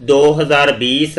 2020,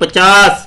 50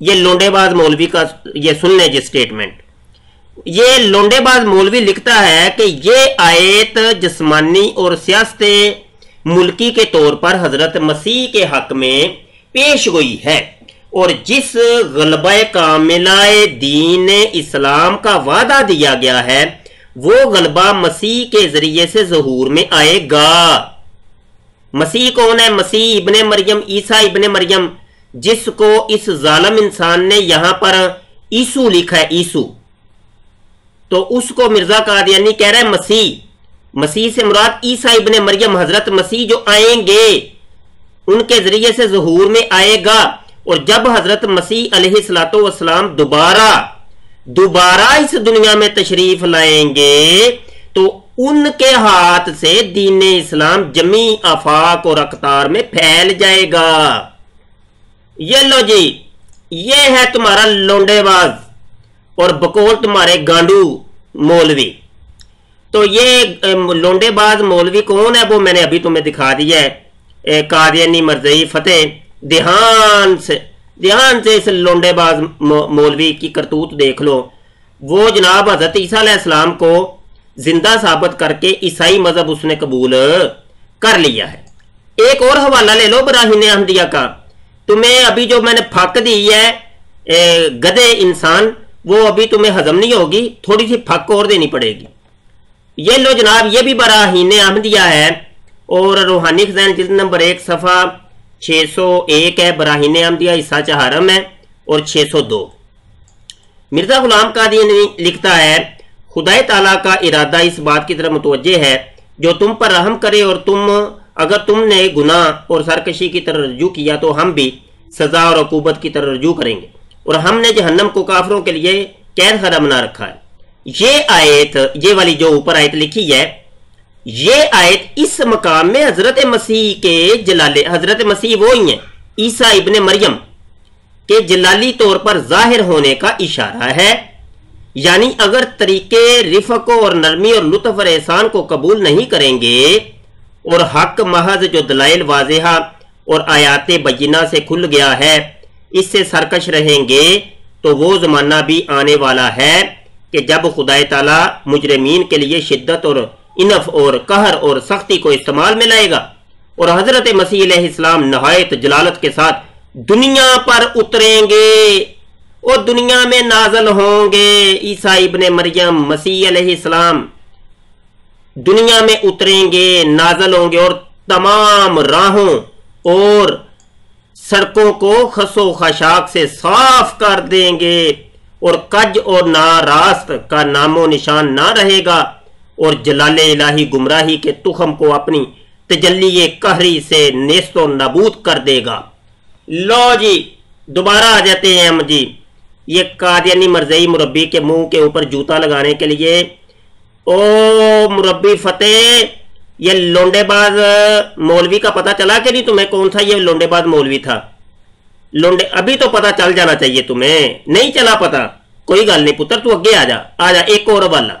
یہ لونڈے باز مولوی کا یہ سن لیں جی سٹیٹمنٹ. یہ لونڈے باز مولوی لکھتا ہے کہ یہ آیت جسمانی اور سیاست ملکی کے طور پر حضرت مسیح کے حق میں پیش گوئی ہے، اور جس غلبہ کاملہ دین اسلام کا وعدہ دیا گیا ہے وہ غلبہ مسیح کے ذریعے سے ظہور میں آئے گا. مسیح کون ہے؟ مسیح ابن مریم، عیسیٰ ابن مریم، جس کو اس ظالم انسان نے یہاں پر عیسو لکھا ہے، عیسو، تو اس کو مرزا قادیانی کہہ رہا ہے مسیح. مسیح سے مراد عیسیٰ ابن مریم، حضرت مسیح جو آئیں گے ان کے ذریعے سے ظہور میں آئے گا. اور جب حضرت مسیح علیہ السلام دوبارہ اس دنیا میں تشریف لائیں گے تو ان کے ہاتھ سے دین اسلام جمی آفاق اور اقطار میں پھیل جائے گا. یہ لو جی، یہ ہے تمہارا لونڈے باز اور بقول تمہارے گانڈو مولوی. تو یہ لونڈے باز مولوی کون ہے وہ میں نے ابھی تمہیں دکھا دیا ہے. قادیانی مرزائی فتح. دھیان سے اس لونڈے باز مولوی کی کرتوت دیکھ لو. وہ جناب حضرت عیسیٰ علیہ السلام کو زندہ ثابت کر کے عیسائی مذہب اس نے قبول کر لیا ہے. ایک اور حوالہ لے لو براہین احمدیہ کا. تمہیں ابھی جو میں نے پھک دی ہے گدے انسان، وہ ابھی تمہیں ہضم نہیں ہوگی، تھوڑی سی پھک اور دینی پڑے گی. یہ لو جناب، یہ بھی براہین احمدیہ ہے اور روحانی خزائن جلد نمبر 1 صفحہ 601 ہے. براہین احمدیہ حصہ چہارم ہے اور 602. مرزا غلام قادیانی لکھتا ہے خدا تعالیٰ کا ارادہ اس بات کی طرف متوجہ ہے جو تم پر رحم کرے، اور اگر تم نے گناہ اور سرکشی کی طرف رجوع کیا تو ہم بھی سزا اور عقوبت کی طرف رجوع کریں گے، اور ہم نے جہنم کو کافروں کے لیے قید خانہ بنا رکھا ہے. یہ آیت، یہ والی جو اوپر آیت لکھی ہے، یہ آیت اس مقام میں حضرت مسیح کے حضرت مسیح وہی ہیں عیسیٰ ابن مریم کے جلالی طور پر ظاہر ہونے کا اشارہ ہے. یعنی اگر طریقے رفق اور نرمی اور لطف اور احسان کو قبول نہیں کریں گے اور حق محض جو دلائل واضحہ اور آیات بینہ سے کھل گیا ہے اس سے سرکش رہیں گے تو وہ زمانہ بھی آنے والا ہے کہ جب خدا تعالیٰ مجرمین کے لیے شدت اور انف اور قہر اور سختی کو استعمال میں لائے گا، اور حضرت مسیح علیہ السلام نہایت جلالت کے ساتھ دنیا پر اتریں گے اور دنیا میں نازل ہوں گے. عیسیٰ ابن مریم مسیح علیہ السلام دنیا میں اتریں گے، نازل ہوں گے، اور تمام راہوں اور سڑکوں کو خس و خشاک سے صاف کر دیں گے، اور کج اور ناراست کا نام و نشان نہ رہے گا، اور جلال الہی گمراہی کے تخم کو اپنی تجلی قہری سے نیست و نابود کر دے گا. لو جی دوبارہ آ جاتے ہیں ہم جی یہ قادیانی مرزائی مربی کے منہ کے اوپر جوتا لگانے کے لیے. او مربی فتح، یہ لونڈے باز مولوی کا پتہ چلا کہ نہیں تمہیں کون تھا یہ لونڈے باز مولوی تھا؟ ابھی تو پتہ چل جانا چاہیے تمہیں، نہیں چلا پتہ، کوئی گل نہیں پتر، تو اگے آ جا. ایک اور حوالہ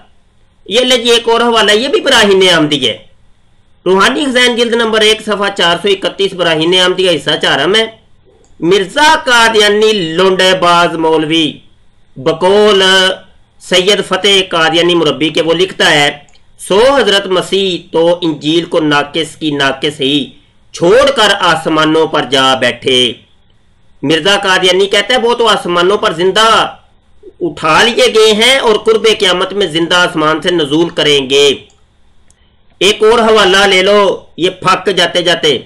یہ لے جی، ایک اور حوالہ یہ بھی براہین احمدیہ ہے. روحانی خزائن جلد نمبر 1 صفحہ 431 براہین احمدیہ حصہ چہارم ہے. مرزا قادیانی لونڈے باز مولوی بقول سید فتح قادیانی مربی کے وہ لکھتا ہے سو حضرت مسیح تو انجیل کو ناقص کی ناقص ہی چھوڑ کر آسمانوں پر جا بیٹھے. مرزا قادیانی کہتا ہے وہ تو آسمانوں پر زندہ اٹھا لیے گئے ہیں اور قرب قیامت میں زندہ آسمان سے نزول کریں گے. ایک اور حوالہ لے لو یہ پھک جاتے جاتے.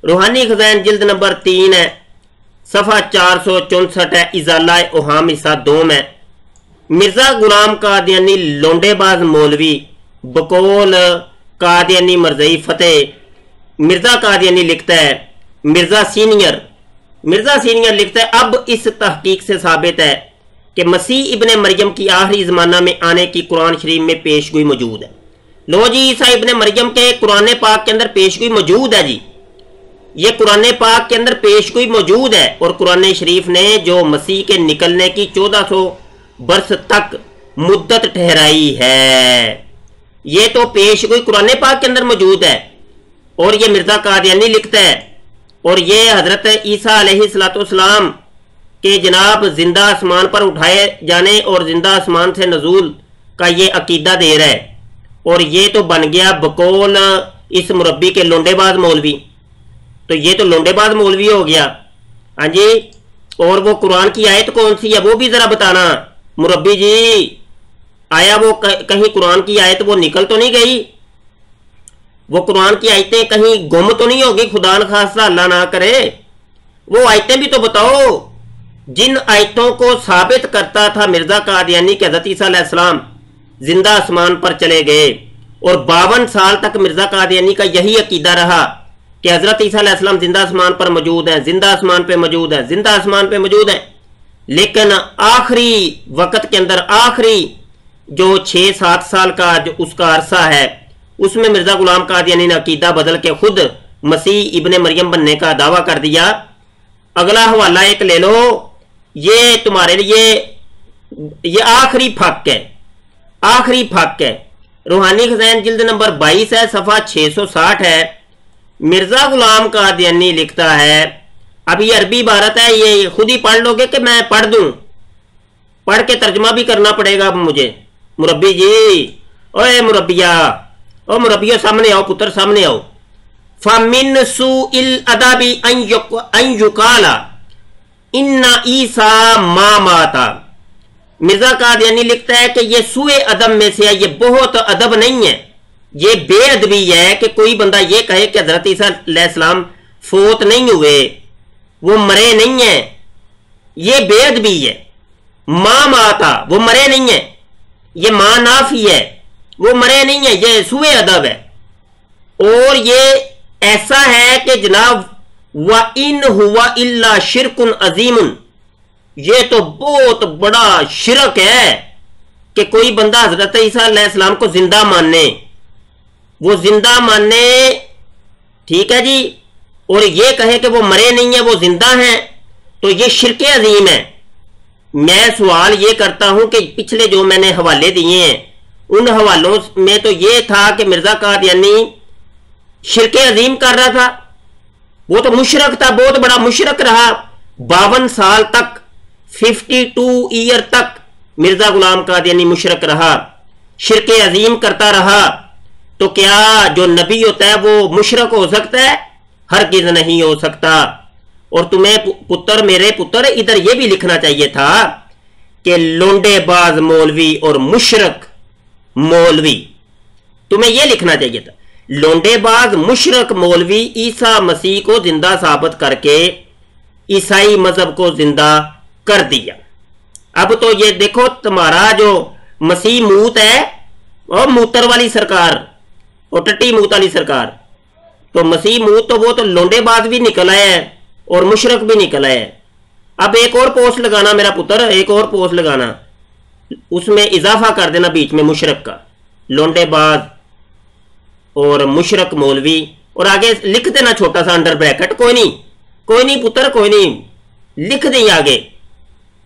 روحانی خزائن جلد نمبر 3 ہے، صفحہ 464 ہے، ازالہ اوہام حصہ 2 میں. مرزا غلام قادیانی لونڈے باز مولوی بقول قادیانی مرزائی فتح. مرزا قادیانی لکھتا ہے مرزا سینئر لکھتا ہے اب اس تحقیق سے ثابت ہے کہ مسیح ابن مریم کی آخری زمانہ میں آنے کی قرآن شریف میں پیشگوئی موجود ہے. لو جی عیسیٰ ابن مریم کے قرآن پاک کے اندر پیشگوئی موجود ہے جی، یہ قرآن پاک کے اندر پیشگوئی موجود ہے. اور قرآن شریف نے جو مسیح کے نکلنے کی 1400 برس تک مدت ٹھہرائی ہے یہ تو پیشگوئی قرآن پاک کے اندر موجود ہے. اور یہ مرزا قادیانی لکھتا ہے، اور یہ حضرت عیسیٰ علیہ السلام کہ جناب زندہ آسمان پر اٹھائے جانے اور زندہ آسمان سے نزول کا یہ عقیدہ دے رہا ہے، اور یہ تو بن گیا بقول اس مربی کے لونڈے باز مولوی. تو یہ تو لونڈے باز مولوی ہو گیا. ہاں جی، اور وہ قرآن کی آیت کون سی ہے وہ بھی ذرا بتانا مربی جی. آیا وہ کہیں قرآن کی آیت وہ نکل تو نہیں گئی؟ وہ قرآن کی آیتیں کہیں گم تو نہیں ہوگی؟ خدا نخواستہ اللہ نہ کرے. وہ آیتیں بھی تو بتاؤ جن آیتوں کو ثابت کرتا تھا مرزا قادیانی کہ حضرت عیسیٰ علیہ السلام زندہ آسمان پر چلے گئے، اور 52 سال تک مرزا قادیانی کا یہی عقیدہ رہا کہ حضرت عیسیٰ علیہ السلام زندہ آسمان پر موجود ہیں، زندہ آسمان پہ موجود ہیں، زندہ آسمان پہ موجود ہیں. لیکن آخری وقت کے اندر، آخری جو 6-7 سال کا جو اس کا عرصہ ہے، اس میں مرزا غلام قادیانی نے عقیدہ بدل کے خود مسیح ابن مریم بننے کا دعویٰ کر دیا. اگلا حوالہ ایک لے لو، یہ تمہارے لیے یہ آخری پھک ہے، آخری پھک ہے. روحانی خزائن جلد نمبر 22 ہے، صفحہ 660 ہے. مرزا غلام قادیانی لکھتا ہے، اب یہ عربی عبارت ہے، یہ خود ہی پڑھ لو گے کہ میں پڑھ دوں؟ پڑھ کے ترجمہ بھی کرنا پڑے گا اب مجھے. مربی جی، اوے مربیہ، او مربیہ سامنے آؤ، پتر سامنے آؤ. فَمِن سُوءِ الْأَدَبِ أَن يُقَالَ إِنَّ عِيسَىٰ مَا مَاتَ. مرزا قادیانی لکھتا ہے کہ یہ سوء ادب میں سے ہے، یہ بہت ادب نہیں ہے، یہ بے ادبی ہے کہ کوئی بندہ یہ کہے کہ حضرت عیسیٰ علیہ السلام فوت نہیں ہوئے، وہ مرے نہیں ہیں. یہ بے ادبی ہے. ماں ماتا، وہ مرے نہیں ہیں، یہ ماں نافی ہے، وہ مرے نہیں ہیں، یہ سوء ادب ہے. اور یہ ایسا ہے کہ جناب وَإِنْ هُوَ إِلَّا شِرْكٌ عَظِيمٌ، یہ تو بہت بڑا شرک ہے کہ کوئی بندہ حضرت عیسیٰ علیہ السلام کو زندہ ماننے، وہ زندہ ماننے، ٹھیک ہے جی، اور یہ کہے کہ وہ مرے نہیں ہیں، وہ زندہ ہیں، تو یہ شرک عظیم ہے. میں سوال یہ کرتا ہوں کہ پچھلے جو میں نے حوالے دیے ہیں ان حوالوں میں تو یہ تھا کہ مرزا قادیانی شرک عظیم کر رہا تھا، وہ تو مشرک تھا، بہت بڑا مشرک رہا. 52 سال تک، 52 ایئر تک مرزا غلام قادیانی مشرک رہا، شرک عظیم کرتا رہا. تو کیا جو نبی ہوتا ہے وہ مشرک ہو سکتا ہے؟ ہرگز نہیں ہو سکتا. اور تمہیں پتر، میرے پتر، ادھر یہ بھی لکھنا چاہیے تھا کہ لونڈے باز مولوی اور مشرک مولوی، تمہیں یہ لکھنا چاہیے تھا. لونڈے باز مشرک مولوی عیسیٰ مسیح کو زندہ ثابت کر کے عیسائی مذہب کو زندہ کر دیا. اب تو یہ دیکھو تمہارا جو مسیح موت ہے، اور موتر والی سرکار، اور ٹٹی موت والی سرکار، تو مسیح موت تو وہ تو لونڈے باز بھی نکل آیا ہے اور مشرک بھی نکل آیا ہے. اب ایک اور پوسٹ لگانا میرا پتر، ایک اور پوسٹ لگانا، اس میں اضافہ کر دینا بیچ میں مشرک کا، لونڈے باز اور مشرک مولوی، اور آگے لکھ دینا چھوٹا سا انڈر بریکٹ. کوئی نہیں، کوئی نہیں پتر، کوئی نہیں، لکھ دیں آگے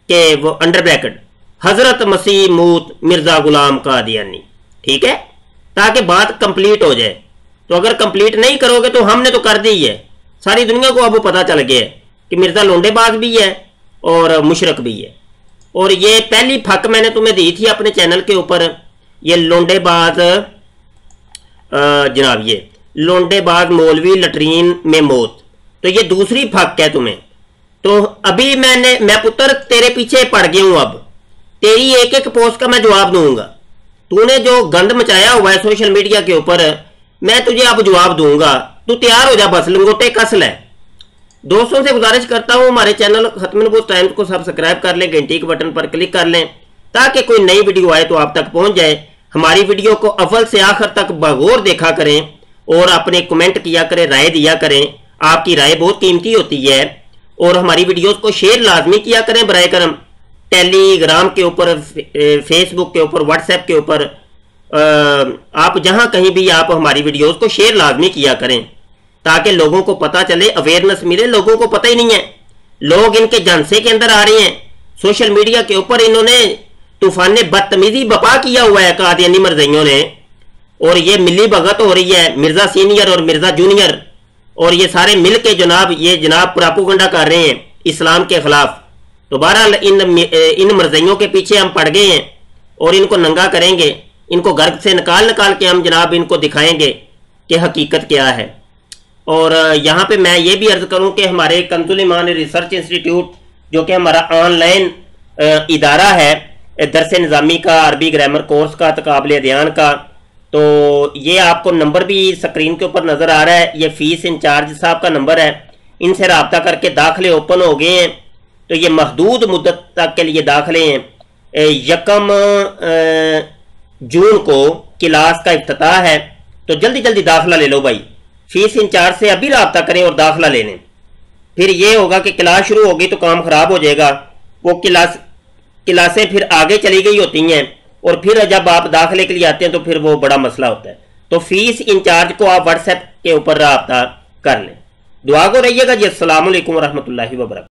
کہ وہ انڈر بریکٹ حضرت مسیح موت مرزا غلام قادیانی، ٹھیک ہے، تاکہ بات کمپلیٹ ہو جائے. تو اگر کمپلیٹ نہیں کرو گے تو ہم نے تو کر دی ہے، ساری دنیا کو اب پتا چل گیا ہے کہ مرزا لونڈے باز بھی ہے اور مشرک بھی ہے. اور یہ پہلی پھک میں نے تمہیں دی تھی اپنے چینل کے اوپر، یہ لونڈے باز، جناب یہ لونڈے باز مولوی لٹرین میں موت. تو یہ دوسری پھک ہے تمہیں. تو ابھی میں پتر تیرے پیچھے پڑ گیا ہوں، اب تیری ایک ایک پوسٹ کا میں جواب دوں گا. تو نے جو گند مچایا ہوا ہے سوشل میڈیا کے اوپر، میں تجھے اب جواب دوں گا. تو تیار ہو جا، بس لنگوٹے کس لے. دوستوں سے گزارش کرتا ہوں ہمارے چینل ختم نبوت ٹائمز کو سبسکرائب کر لیں، گھنٹی کے بٹن پر کلک کر لیں تاکہ کوئی نئی ویڈیو آئے تو آپ تک پہنچ جائے. ہماری ویڈیو کو اول سے آخر تک بغور دیکھا کریں اور اپنے کمنٹ کیا کریں، رائے دیا کریں. آپ کی رائے بہت قیمتی ہوتی ہے. اور ہماری ویڈیوز کو شیئر لازمی کیا کریں برائے کرم، ٹیلی گرام کے اوپر، فیس بک کے اوپر، واٹس ایپ کے اوپر، آپ جہاں کہیں بھی آپ ہماری ویڈیوز کو شیئر لازمی کیا کریں تاکہ لوگوں کو پتہ چلے، اویئرنس ملے. لوگوں کو پتہ ہی نہیں ہے، لوگ ان کے جنسے کے اندر آ رہے ہیں. سوشل میڈیا کے اوپر انہوں نے طوفان بدتمیزی بپا کیا ہوا ہے قادیانی مرزائیوں نے، اور یہ ملی بھگت ہو رہی ہے، مرزا سینئر اور مرزا جونیئر، اور یہ سارے مل کے جناب یہ جناب پراپوگنڈا کر رہے ہیں اسلام کے خلاف. تو بہرحال ان مرضیوں کے پیچھے ہم پڑ گئے ہیں اور ان کو ننگا کریں گے، ان کو گھر سے نکال کے ہم جناب ان کو دکھائیں گے کہ حقیقت کیا ہے۔ اور یہاں پہ میں یہ بھی عرض کروں کہ ہمارے کنز الایمان ریسرچ انسٹیٹیوٹ جو کہ ہمارا آن لائن ادارہ ہے درس نظامی کا، عربی گرامر کورس کا، تقابل ادیان کا، تو یہ آپ کو نمبر بھی سکرین کے اوپر نظر آ رہا ہے، یہ فیس انچارج صاحب کا نمبر ہے، ان سے رابطہ کر کے داخلے اوپن ہو گئے ہیں۔ تو یہ محدود مدت تک کے لیے داخلے ہیں۔ 1 جون کو کلاس کا افتتاح ہے، تو جلدی جلدی داخلہ لے لو بھائی، فیس انچارج سے ابھی رابطہ کریں اور داخلہ لے لیں۔ پھر یہ ہوگا کہ کلاس شروع ہوگی تو کام خراب ہو جائے گا، وہ کلاسیں پھر آگے چلی گئی ہوتی ہیں، اور پھر جب آپ داخلے کے لیے آتے ہیں تو پھر وہ بڑا مسئلہ ہوتا ہے۔ تو فیس انچارج کو آپ واٹس ایپ کے اوپر رابطہ کر لیں۔ دعا کو رہیے گا جی۔ السلام علیکم ورحمۃ اللہ وبرکاتہ۔